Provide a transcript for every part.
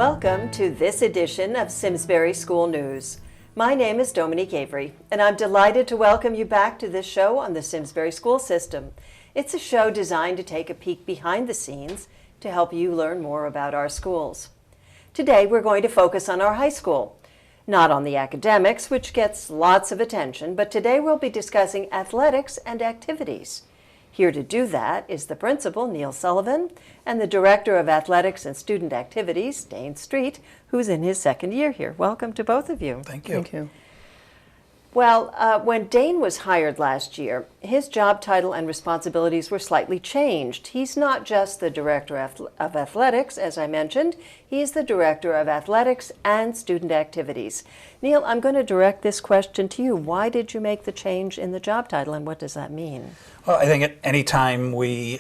Welcome to this edition of Simsbury School News. My name is Dominique Avery, and I'm delighted to welcome you back to this show on the Simsbury school system. It's a show designed to take a peek behind the scenes to help you learn more about our schools. Today we're going to focus on our high school. Not on the academics, which gets lots of attention, but today we'll be discussing athletics and activities. Here to do that is the principal, Neil Sullivan, and the Director of Athletics and Student Activities, Dane, who's in his second year here. Welcome to both of you. Thank you. Thank you. Well, when Dane was hired last year, his job title and responsibilities were slightly changed. He's not just the Director of Athletics, as I mentioned. He's the Director of Athletics and Student Activities. Neil, I'm going to direct this question to you. Why did you make the change in the job title, and what does that mean? Well, I think at any time we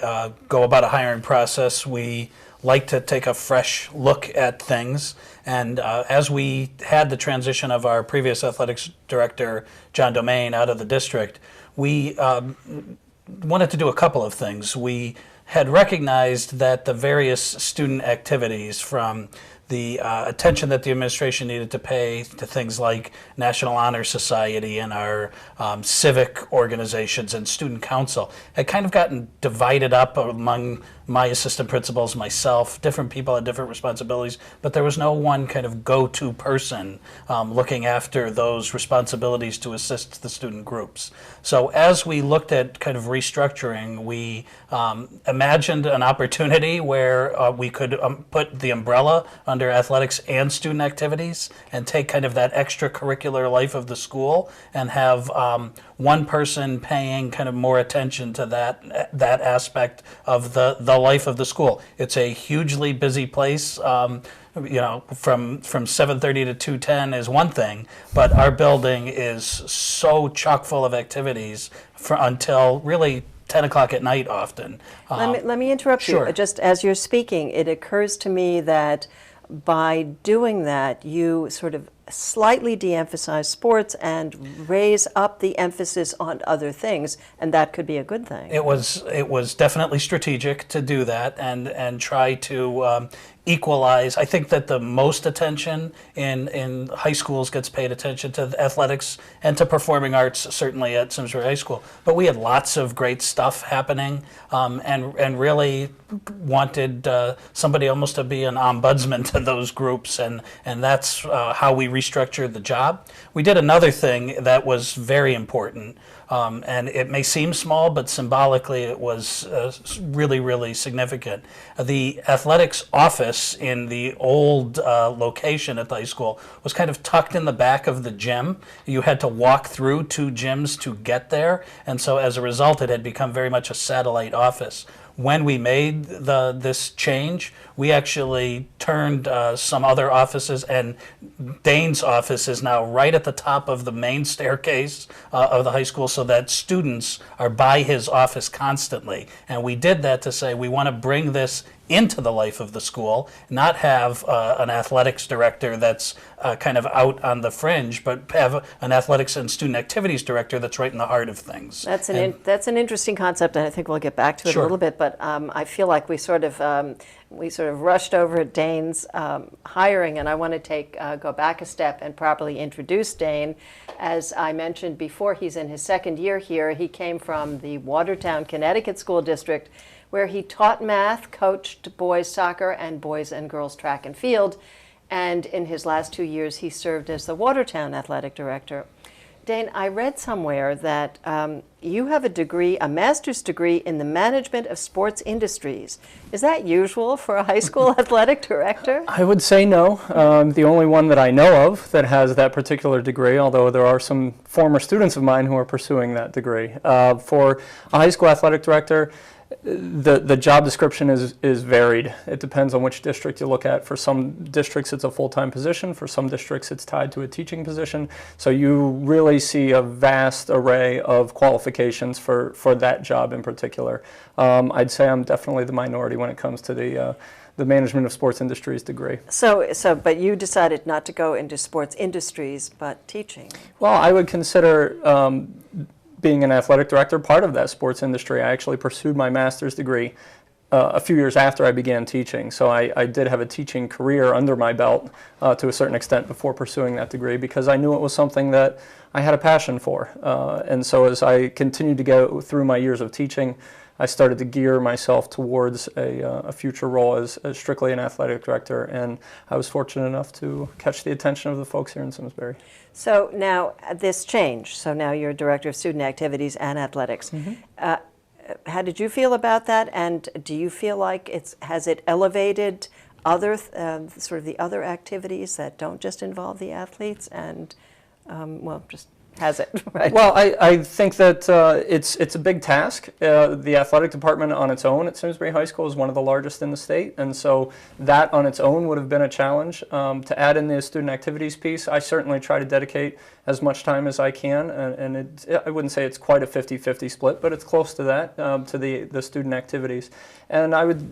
go about a hiring process, we like to take a fresh look at things. And as we had the transition of our previous athletics director, John Dane, out of the district, we wanted to do a couple of things. We had recognized that the various student activities, from the attention that the administration needed to pay to things like National Honor Society and our civic organizations and student council, had kind of gotten divided up among my assistant principals, myself. Different people had different responsibilities, but there was no one kind of go-to person looking after those responsibilities to assist the student groups. So as we looked at kind of restructuring, we imagined an opportunity where we could put the umbrella under athletics and student activities and take kind of that extracurricular life of the school and have one person paying kind of more attention to that aspect of the life of the school. It's a hugely busy place. From 7:30 to 2:10 is one thing, but our building is so chock full of activities until really 10 o'clock at night often. Let me interrupt sure. you. Just as you're speaking, it occurs to me that by doing that, you sort of slightly de-emphasize sports and raise up the emphasis on other things, and that could be a good thing. It was definitely strategic to do that and try to equalize. I think that the most attention in high schools gets paid attention to athletics and to performing arts, certainly at Simsbury High School. But we had lots of great stuff happening and really wanted somebody almost to be an ombudsman to those groups, and that's how we restructured the job. We did another thing that was very important, and it may seem small, but symbolically it was really, really significant. The athletics office in the old location at the high school was kind of tucked in the back of the gym. You had to walk through two gyms to get there, and so as a result it had become very much a satellite office. When we made this change, we actually turned some other offices, and Dane's office is now right at the top of the main staircase of the high school, so that students are by his office constantly. And we did that to say we want to bring this into the life of the school, not have an athletics director that's kind of out on the fringe, but have an athletics and student activities director that's right in the heart of things. That's an interesting concept, and I think we'll get back to it Sure. a little bit. But I feel like we sort of rushed over at Dane's hiring, and I want to go back a step and properly introduce Dane. As I mentioned before, he's in his second year here. He came from the Watertown, Connecticut School District, where he taught math, coached boys soccer, and boys and girls track and field. And in his last 2 years, he served as the Watertown athletic director. Dane, I read somewhere that you have a master's degree in the management of sports industries. Is that usual for a high school athletic director? I would say no. The only one that I know of that has that particular degree, although there are some former students of mine who are pursuing that degree. For a high school athletic director, the job description is varied. It depends on which district you look at. For some districts it's a full-time position. For some districts it's tied to a teaching position. So you really see a vast array of qualifications for that job in particular. I'd say I'm definitely the minority when it comes to the management of sports industries degree. But you decided not to go into sports industries, but teaching. Well, I would consider being an athletic director part of that sports industry. I actually pursued my master's degree a few years after I began teaching. So I did have a teaching career under my belt to a certain extent before pursuing that degree, because I knew it was something that I had a passion for. And so as I continued to go through my years of teaching, I started to gear myself towards a future role as strictly an athletic director, and I was fortunate enough to catch the attention of the folks here in Simsbury. So now this changed. So now you're director of student activities and athletics. How did you feel about that? And do you feel like has it elevated other sort of the other activities that don't just involve the athletes? And well, just has it, right? Well, I think that it's a big task. The athletic department on its own at Simsbury High School is one of the largest in the state, and so that on its own would have been a challenge. To add in the student activities piece, I certainly try to dedicate as much time as I can, and I wouldn't say it's quite a 50-50 split, but it's close to that, to the student activities. And I would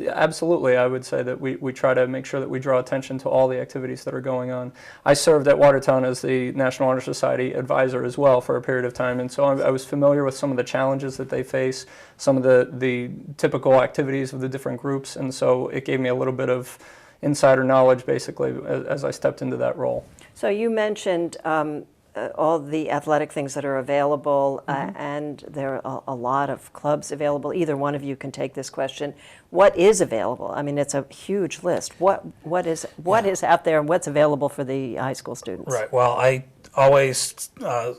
say that we try to make sure that we draw attention to all the activities that are going on. I served at Watertown as the National Honor Society advisor as well for a period of time, and so I was familiar with some of the challenges that they face, some of the typical activities of the different groups, and so it gave me a little bit of insider knowledge basically as I stepped into that role. So you mentioned all the athletic things that are available, and there are a lot of clubs available. Either one of you can take this question. What is available? I mean, it's a huge list. What is out there, and what's available for the high school students? Right. Well, I always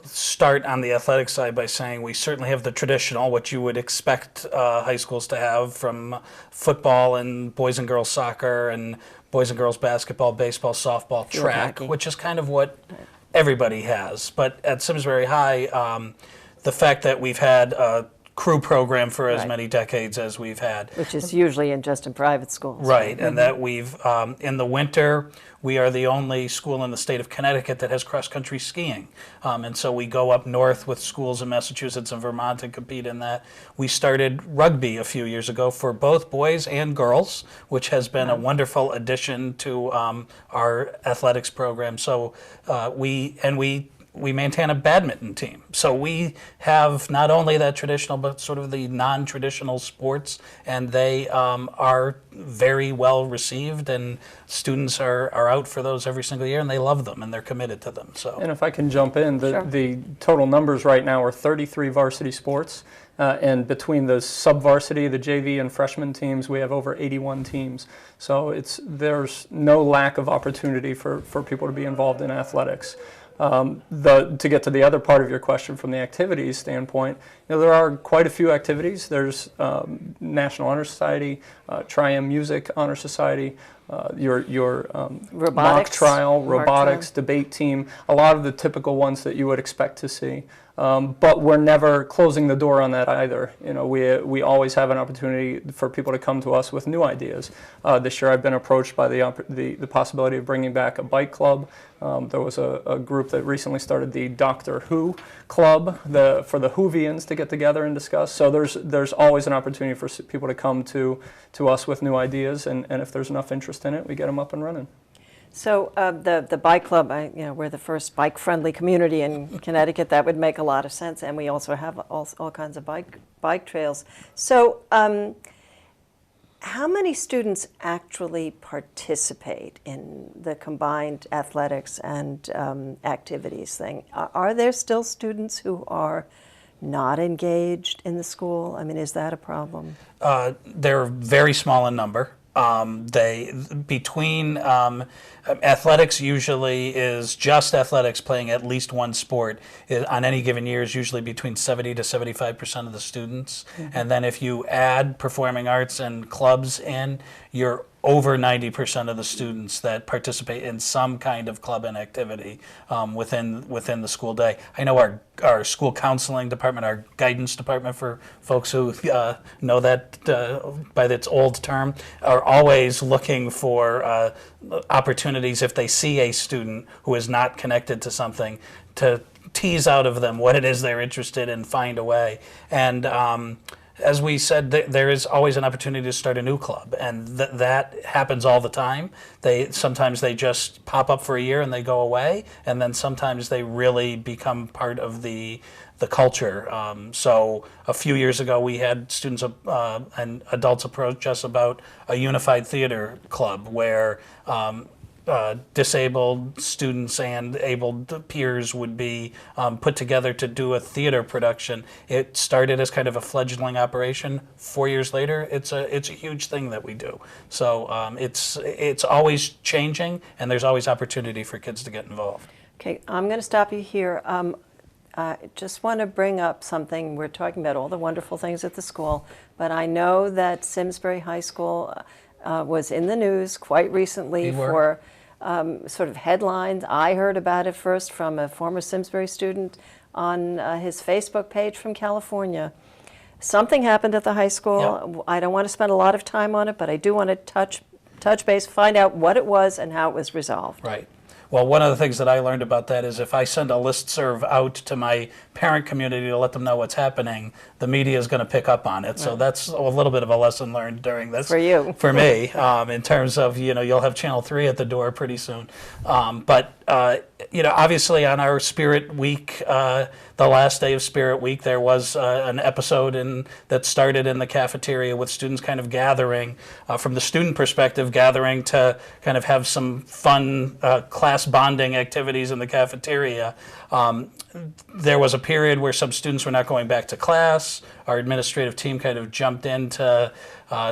start on the athletic side by saying we certainly have the traditional, what you would expect high schools to have, from football and boys and girls soccer and boys and girls basketball, baseball, softball, track, which is kind of what everybody has. But at Simsbury High, the fact that we've had a crew program for as many decades as we've had. Which is usually just in private schools. Right, and that we've, in the winter, we are the only school in the state of Connecticut that has cross-country skiing. And so we go up north with schools in Massachusetts and Vermont and compete in that. We started rugby a few years ago for both boys and girls, which has been a wonderful addition to our athletics program. So we maintain a badminton team. So we have not only that traditional, but sort of the non-traditional sports, and they are very well received, and students are out for those every single year, and they love them, and they're committed to them. So, and if I can jump in, the total numbers right now are 33 varsity sports, and between the sub-varsity, the JV, and freshman teams, we have over 81 teams. So there's no lack of opportunity for people to be involved in athletics. To get to the other part of your question from the activities standpoint, there are quite a few activities. There's National Honor Society, Tri-M Music Honor Society, your mock trial, robotics, debate team, a lot of the typical ones that you would expect to see. But we're never closing the door on that either. We always have an opportunity for people to come to us with new ideas. This year I've been approached by the possibility of bringing back a bike club. There was a group that recently started the Doctor Who Club for the Whovians to get together and discuss. So there's always an opportunity for people to come to us with new ideas, and if there's enough interest in it, we get them up and running. So the bike club, we're the first bike-friendly community in Connecticut. That would make a lot of sense, and we also have all kinds of bike trails. So how many students actually participate in the combined athletics and activities thing? Are there still students who are not engaged in the school? I mean, is that a problem? They're very small in number. Athletics usually is just athletics, playing at least one sport on any given year is usually between 70 to 75% of the students. And then if you add performing arts and clubs in, you're over 90% of the students that participate in some kind of club and activity within the school day. I know our school counseling department, our guidance department, for folks who know that by its old term, are always looking for opportunities if they see a student who is not connected to something to tease out of them what it is they're interested in, find a way. And as we said, there is always an opportunity to start a new club, and that happens all the time. Sometimes they just pop up for a year and they go away, and then sometimes they really become part of the culture. So a few years ago, we had students and adults approach us about a unified theater club where disabled students and abled peers would be put together to do a theater production. It started as kind of a fledgling operation. 4 years later, it's a huge thing that we do. So it's always changing, and there's always opportunity for kids to get involved. Okay, I'm going to stop you here. I just want to bring up something. We're talking about all the wonderful things at the school, but I know that Simsbury High School was in the news quite recently for sort of headlines. I heard about it first from a former Simsbury student on his Facebook page from California. Something happened at the high school. Yep. I don't want to spend a lot of time on it, but I do want to touch base, find out what it was and how it was resolved. Right. Well, one of the things that I learned about that is if I send a listserv out to my parent community to let them know what's happening, the media is going to pick up on it. Right. So that's a little bit of a lesson learned during this. For you. For me, in terms of, you'll have Channel 3 at the door pretty soon. But obviously on our Spirit Week, the last day of Spirit Week, there was an episode that started in the cafeteria with students kind of gathering, from the student perspective, gathering to kind of have some fun class bonding activities in the cafeteria. There was a period where some students were not going back to class. Our administrative team kind of jumped in to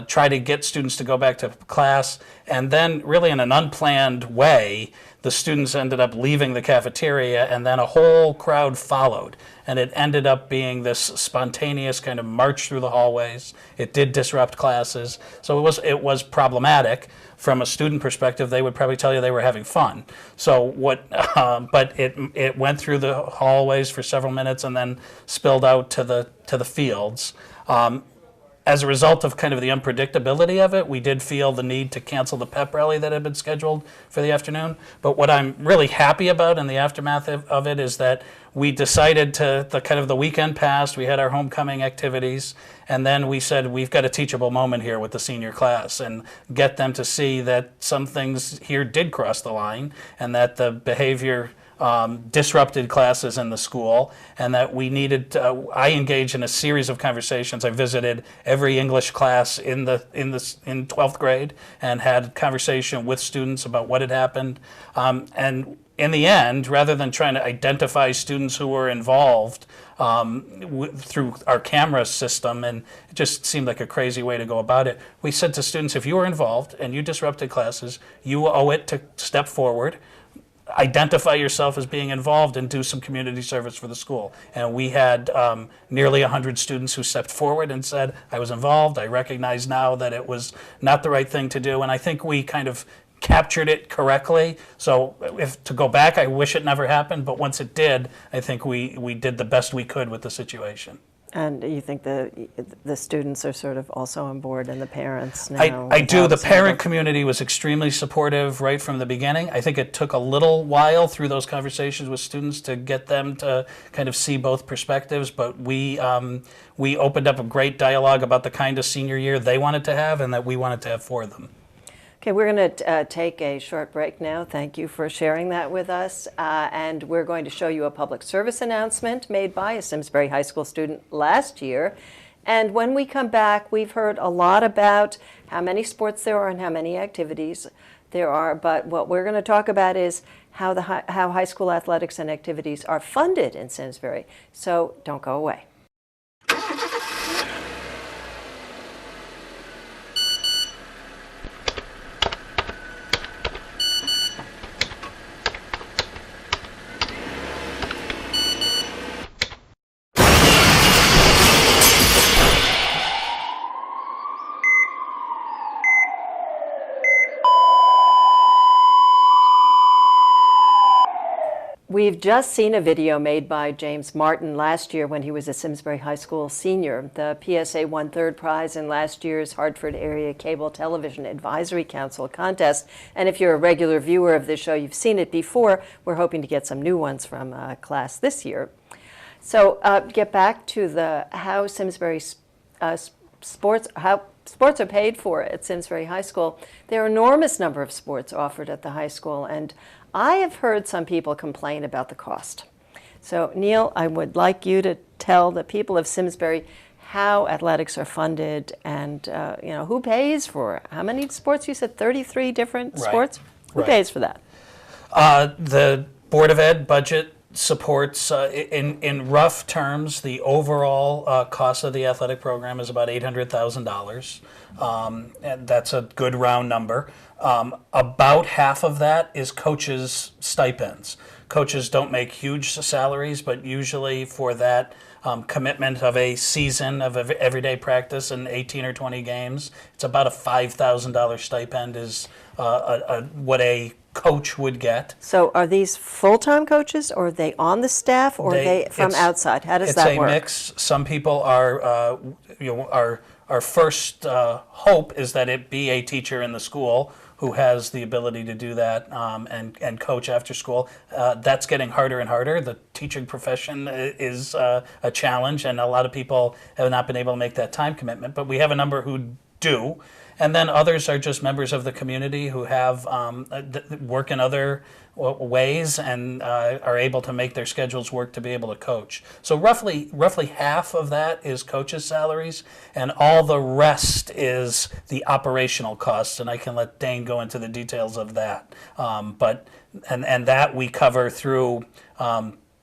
try to get students to go back to class. And then really in an unplanned way, the students ended up leaving the cafeteria, and then a whole crowd followed. And it ended up being this spontaneous kind of march through the hallways. It did disrupt classes. So it was problematic. From a student perspective, they would probably tell you they were having fun. So but it went through the hallways for several minutes and then spilled out to the fields. As a result of kind of the unpredictability of it, we did feel the need to cancel the pep rally that had been scheduled for the afternoon. But what I'm really happy about in the aftermath of it is that we decided the weekend passed, we had our homecoming activities, and then we said we've got a teachable moment here with the senior class and get them to see that some things here did cross the line and that the behavior disrupted classes in the school, and that we needed I engaged in a series of conversations. I visited every English class in 12th grade and had conversation with students about what had happened. And in the end, rather than trying to identify students who were involved through our camera system, and it just seemed like a crazy way to go about it, we said to students, if you were involved and you disrupted classes, you owe it to step forward, identify yourself as being involved, and do some community service for the school. And we had nearly 100 students who stepped forward and said, I was involved, I recognize now that it was not the right thing to do. And I think we kind of captured it correctly. So if to go back, I wish it never happened, but once it did, I think we did the best we could with the situation. And you think the students are sort of also on board, and the parents now? I do. The parent community was extremely supportive right from the beginning. I think it took a little while through those conversations with students to get them to kind of see both perspectives, but we opened up a great dialogue about the kind of senior year they wanted to have and that we wanted to have for them. Okay, we're going to take a short break now. Thank you for sharing that with us. And we're going to show you a public service announcement made by a Simsbury High School student last year. And when we come back, we've heard a lot about how many sports there are and how many activities there are. But what we're going to talk about is how high school athletics and activities are funded in Simsbury. So don't go away. We've just seen a video made by James Martin last year when he was a Simsbury High School senior. The PSA won third prize in last year's Hartford Area Cable Television Advisory Council contest. And if you're a regular viewer of this show, you've seen it before. We're hoping to get some new ones from class this year. So get back to how Simsbury how sports are paid for at Simsbury High School, there are an enormous number of sports offered at the high school, and I have heard some people complain about the cost. So, Neil, I would like you to tell the people of Simsbury how athletics are funded and who pays for it. How many sports? You said 33 different sports? Who pays for that? The Board of Ed budget supports, in rough terms, the overall cost of the athletic program is about $800,000. And that's a good round number. About half of that is coaches' stipends. Coaches don't make huge salaries, but usually for that commitment of a season of everyday practice and 18 or 20 games, it's about a $5,000 stipend is what a coach would get. So are these full-time coaches, or are they on the staff, or are they from outside? How does that work? It's a mix. Some people are, our first hope is that it be a teacher in the school who has the ability to do that and coach after school. That's getting harder and harder. The teaching profession is a challenge, and a lot of people have not been able to make that time commitment, but we have a number who do. And then others are just members of the community who have work in other ways and are able to make their schedules work to be able to coach. So roughly half of that is coaches' salaries, and all the rest is the operational costs. And I can let Dane go into the details of that. But that we cover through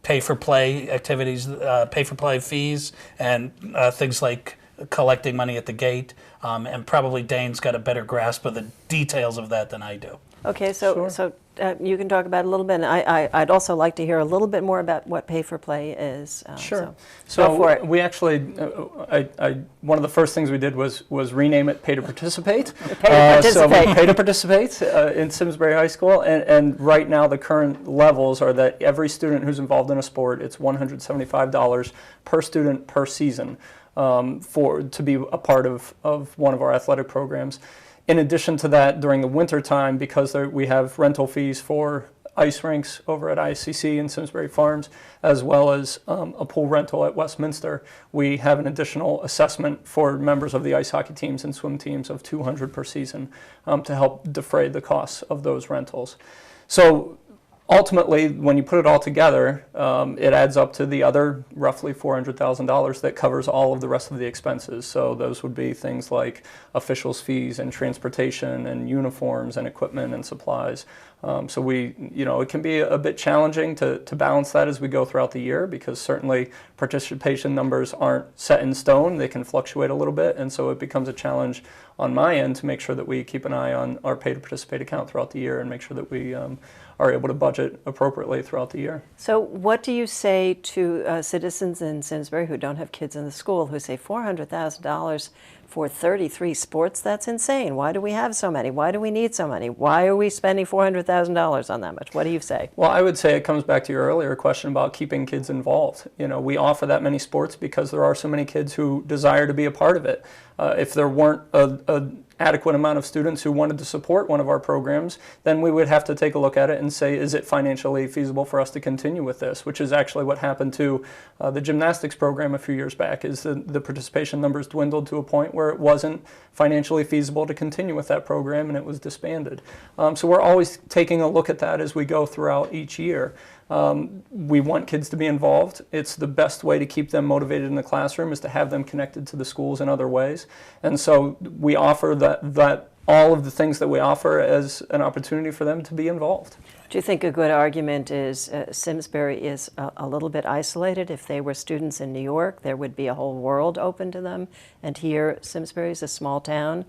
pay-for-play activities, pay-for-play fees, and things like collecting money at the gate, and probably Dane's got a better grasp of the details of that than I do. Okay, so you can talk about it a little bit. And I'd also like to hear a little bit more about what pay-for-play is. Sure. So go for it. We actually, one of the first things we did was rename it Pay to Participate. So Pay to Participate in Simsbury High School, and right now the current levels are that every student who's involved in a sport, it's $175 per student per season. To be a part of one of our athletic programs. In addition to that, during the winter time, because we have rental fees for ice rinks over at ICC and Simsbury Farms, as well as a pool rental at Westminster, we have an additional assessment for members of the ice hockey teams and swim teams of $200 per season to help defray the costs of those rentals. So ultimately, when you put it all together, it adds up to the other roughly $400,000 that covers all of the rest of the expenses. So those would be things like officials' fees and transportation and uniforms and equipment and supplies. So it can be a bit challenging to balance that as we go throughout the year, because certainly participation numbers aren't set in stone. They can fluctuate a little bit, and so it becomes a challenge on my end to make sure that we keep an eye on our pay to participate account throughout the year and make sure that we are able to budget appropriately throughout the year. So what do you say to citizens in Simsbury who don't have kids in the school who say $400,000 for 33 sports? That's insane. Why do we have so many? Why do we need so many? Why are we spending $400,000 on that much? What do you say? Well, I would say it comes back to your earlier question about keeping kids involved. We offer that many sports because there are so many kids who desire to be a part of it. If there weren't an adequate amount of students who wanted to support one of our programs, then we would have to take a look at it and say, is it financially feasible for us to continue with this? Which is actually what happened to the gymnastics program a few years back, is the participation numbers dwindled to a point where it wasn't financially feasible to continue with that program, and it was disbanded. So we're always taking a look at that as we go throughout each year. We want kids to be involved. It's the best way to keep them motivated in the classroom is to have them connected to the schools in other ways. And so we offer that all of the things that we offer as an opportunity for them to be involved. Do you think a good argument is Simsbury is a little bit isolated? If they were students in New York, there would be a whole world open to them. And here, Simsbury is a small town,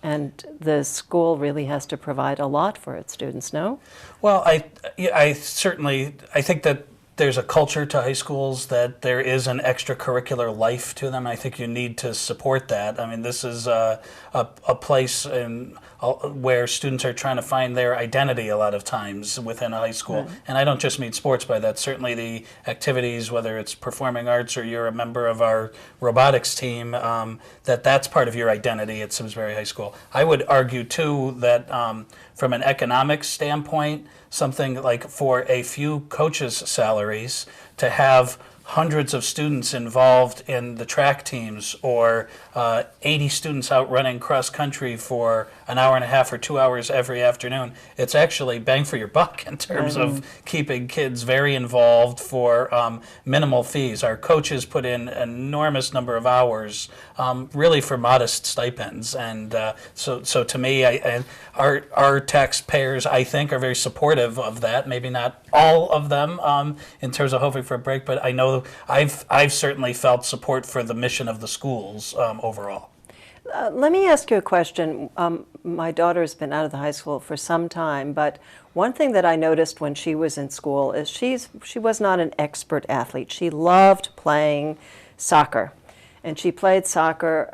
and the school really has to provide a lot for its students, no? Well, I certainly think that there's a culture to high schools that there is an extracurricular life to them. I think you need to support that. I mean, this is a place where students are trying to find their identity a lot of times within a high school. Right. And I don't just mean sports by that. Certainly the activities, whether it's performing arts or you're a member of our robotics team, that's part of your identity at Simsbury High School. I would argue, too, that from an economic standpoint, something like for a few coaches' salaries, to have hundreds of students involved in the track teams, or 80 students out running cross country for an hour and a half or 2 hours every afternoon. It's actually bang for your buck in terms of keeping kids very involved for minimal fees. Our coaches put in an enormous number of hours, really for modest stipends. And so to me, our taxpayers, I think, are very supportive of that. Maybe not all of them in terms of hoping for a break, but I know I've certainly felt support for the mission of the schools overall. Let me ask you a question. My daughter's been out of the high school for some time, but one thing that I noticed when she was in school is she was not an expert athlete. She loved playing soccer, and she played soccer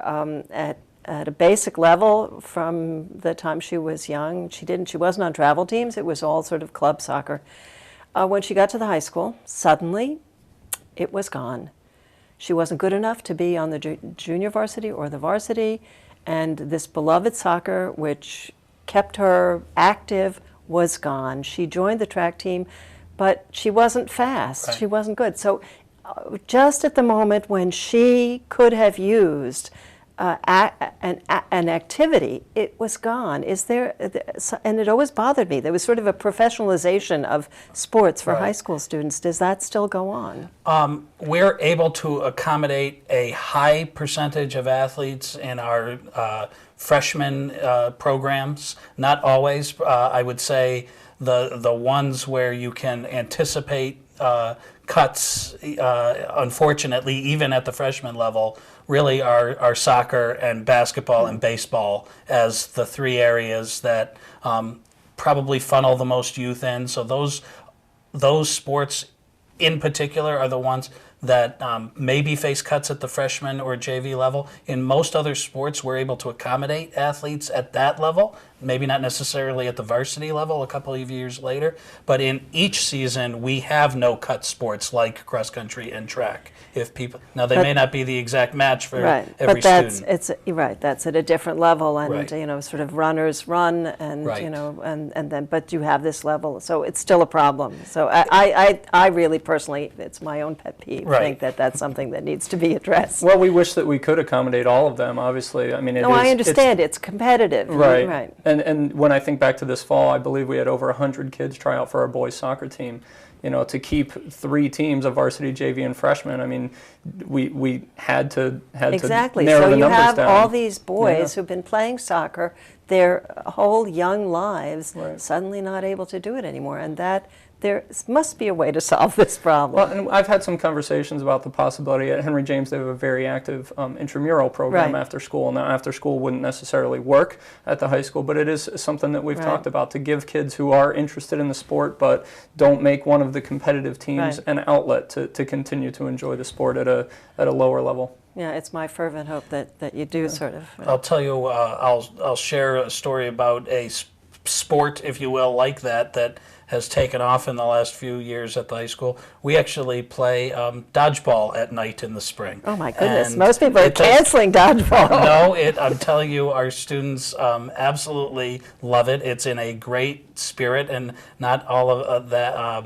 at a basic level from the time she was young. She wasn't on travel teams. It was all sort of club soccer. When she got to the high school, suddenly it was gone. She wasn't good enough to be on the junior varsity or the varsity, and this beloved soccer, which kept her active, was gone. She joined the track team, but she wasn't fast. Right. She wasn't good. So just at the moment when she could have used an activity, it was gone. And it always bothered me. There was sort of a professionalization of sports for high school students. Does that still go on? We're able to accommodate a high percentage of athletes in our freshman programs. Not always. I would say the ones where you can anticipate cuts, unfortunately, even at the freshman level, really are soccer and basketball and baseball as the three areas that probably funnel the most youth in. So those sports in particular are the ones that maybe face cuts at the freshman or JV level. In most other sports, we're able to accommodate athletes at that level, maybe not necessarily at the varsity level a couple of years later, but in each season we have no cut sports like cross country and track. If people may not be the exact match for every student. Right, that's at a different level, and Right. sort of runners run, and Right. and then but you have this level, so it's still a problem. So I really personally, it's my own pet peeve. Right. Think that that's something that needs to be addressed. Well, we wish that we could accommodate all of them, obviously. I mean, I understand it's competitive. Right. Right. And when I think back to this fall, I believe we had over 100 kids try out for our boys soccer team. To keep 3 teams of varsity, JV, and freshmen, I mean, we had to Exactly. narrow So the you numbers have down. all these boys who've been playing soccer their whole young lives, Right. suddenly not able to do it anymore, and that there must be a way to solve this problem. Well, and I've had some conversations about the possibility at Henry James. They have a very active intramural program Right. after school. Now, after school wouldn't necessarily work at the high school, but it is something that we've Right. talked about to give kids who are interested in the sport but don't make one of the competitive teams Right. an outlet to continue to enjoy the sport at a lower level. Yeah, it's my fervent hope that you do sort of. I'll tell you, I'll share a story about a sport, if you will, like that has taken off in the last few years at the high school. We actually play dodgeball at night in the spring. Oh my goodness! And Most people are canceling dodgeball. No, I'm telling you, our students absolutely love it. It's in a great spirit, and not all of that.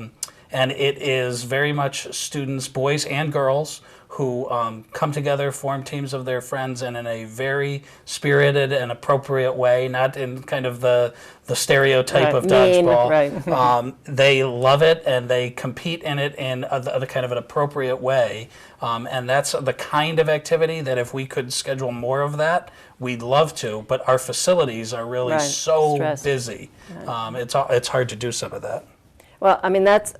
And it is very much students, boys and girls, who come together, form teams of their friends, and in a very spirited and appropriate way, not in kind of the stereotype of Mean, dodgeball. right. They love it, and they compete in it in a kind of an appropriate way. And that's the kind of activity that if we could schedule more of that, we'd love to. But our facilities are really Right. so Stressed. busy. It's hard to do some of that. Well, I mean that's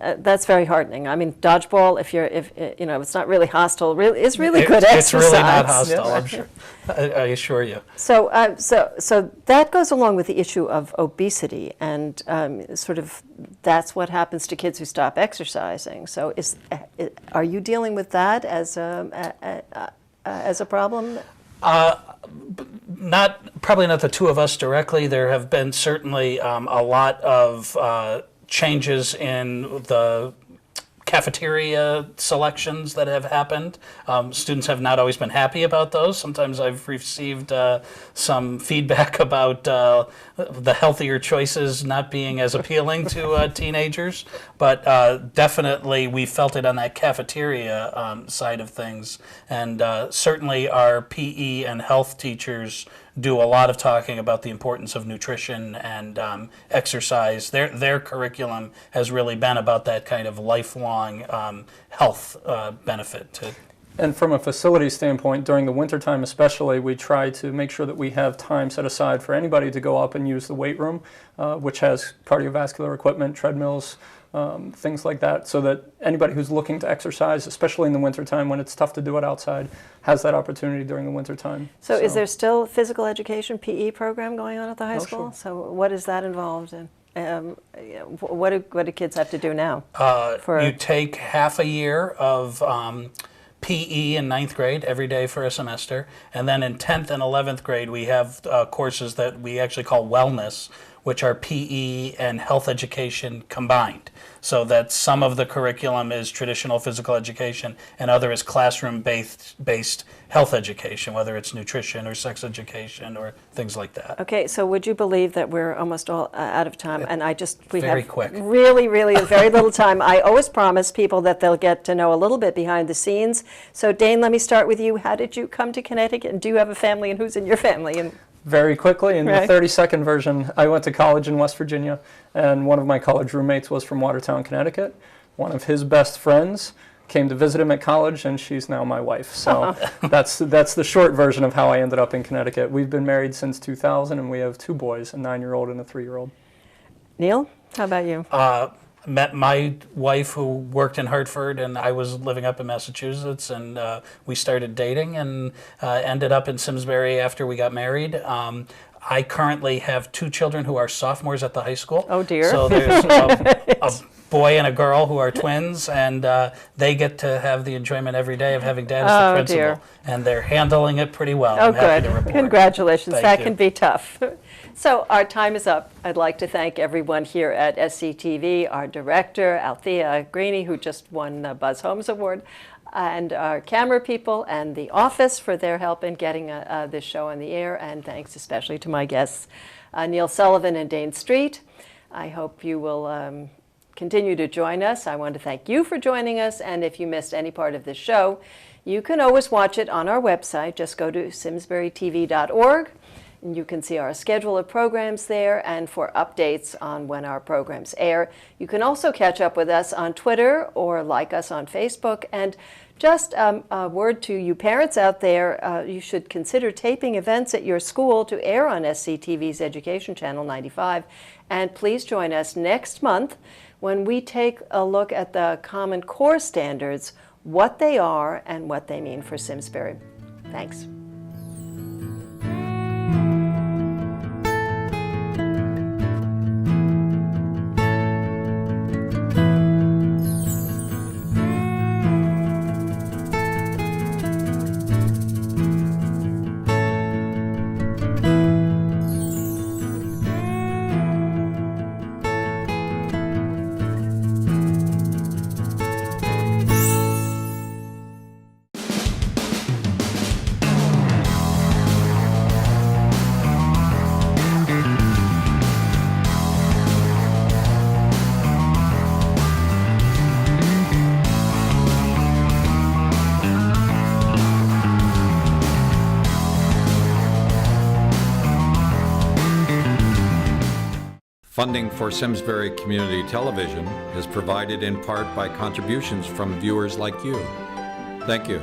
very heartening. I mean, dodgeball, if it's not really hostile, is really good It's exercise. really not hostile. I'm sure. I assure you. So that goes along with the issue of obesity, and sort of that's what happens to kids who stop exercising. So are you dealing with that as a problem? Probably not the two of us directly. There have been certainly a lot of changes in the cafeteria selections that have happened. Students have not always been happy about those. Sometimes I've received some feedback about the healthier choices not being as appealing to teenagers, but definitely we felt it on that cafeteria side of things. And certainly our PE and health teachers do a lot of talking about the importance of nutrition and exercise. Their curriculum has really been about that kind of lifelong health benefit. And from a facility standpoint, during the wintertime especially, we try to make sure that we have time set aside for anybody to go up and use the weight room, which has cardiovascular equipment, treadmills, things like that, so that anybody who's looking to exercise, especially in the wintertime when it's tough to do it outside, has that opportunity during the wintertime. So is there still a physical education PE program going on at the high school? Sure. So what is that involved in? What do kids have to do now? You take half a year of PE in 9th grade every day for a semester, and then in 10th and 11th grade we have courses that we actually call wellness, which are PE and health education combined. So that some of the curriculum is traditional physical education and other is classroom-based health education, whether it's nutrition or sex education or things like that. Okay, so would you believe that we're almost all out of time? And we Very have quick. really very little time. I always promise people that they'll get to know a little bit behind the scenes. So Dane, let me start with you. How did you come to Connecticut, and do you have a family, and who's in your family? And Very quickly, in Right. the 30-second version, I went to college in West Virginia, and one of my college roommates was from Watertown, Connecticut. One of his best friends came to visit him at college, and she's now my wife. So that's the short version of how I ended up in Connecticut. We've been married since 2000, and we have 2 boys, a 9-year-old and a 3-year-old. Neil, how about you? Met my wife who worked in Hartford, and I was living up in Massachusetts, and we started dating and ended up in Simsbury after we got married. I currently have 2 children who are sophomores at the high school. Oh, dear. So there's a boy and a girl who are twins, and they get to have the enjoyment every day of having dad as the principal. Dear. And they're handling it pretty well. Oh, I'm happy good. to report. Congratulations. Thank That you. can be tough. So our time is up. I'd like to thank everyone here at SCTV, our director, Althea Greeny, who just won the Buzz Holmes Award, and our camera people and the office for their help in getting this show on the air, and thanks especially to my guests, Neil Sullivan and Dane Street. I hope you will continue to join us. I want to thank you for joining us, and if you missed any part of this show, you can always watch it on our website. Just go to simsburytv.org, and you can see our schedule of programs there and for updates on when our programs air. You can also catch up with us on Twitter or like us on Facebook. And just a word to you parents out there, you should consider taping events at your school to air on SCTV's Education Channel 95. And please join us next month when we take a look at the Common Core standards, what they are and what they mean for Simsbury. Thanks. Funding for Simsbury Community Television is provided in part by contributions from viewers like you. Thank you.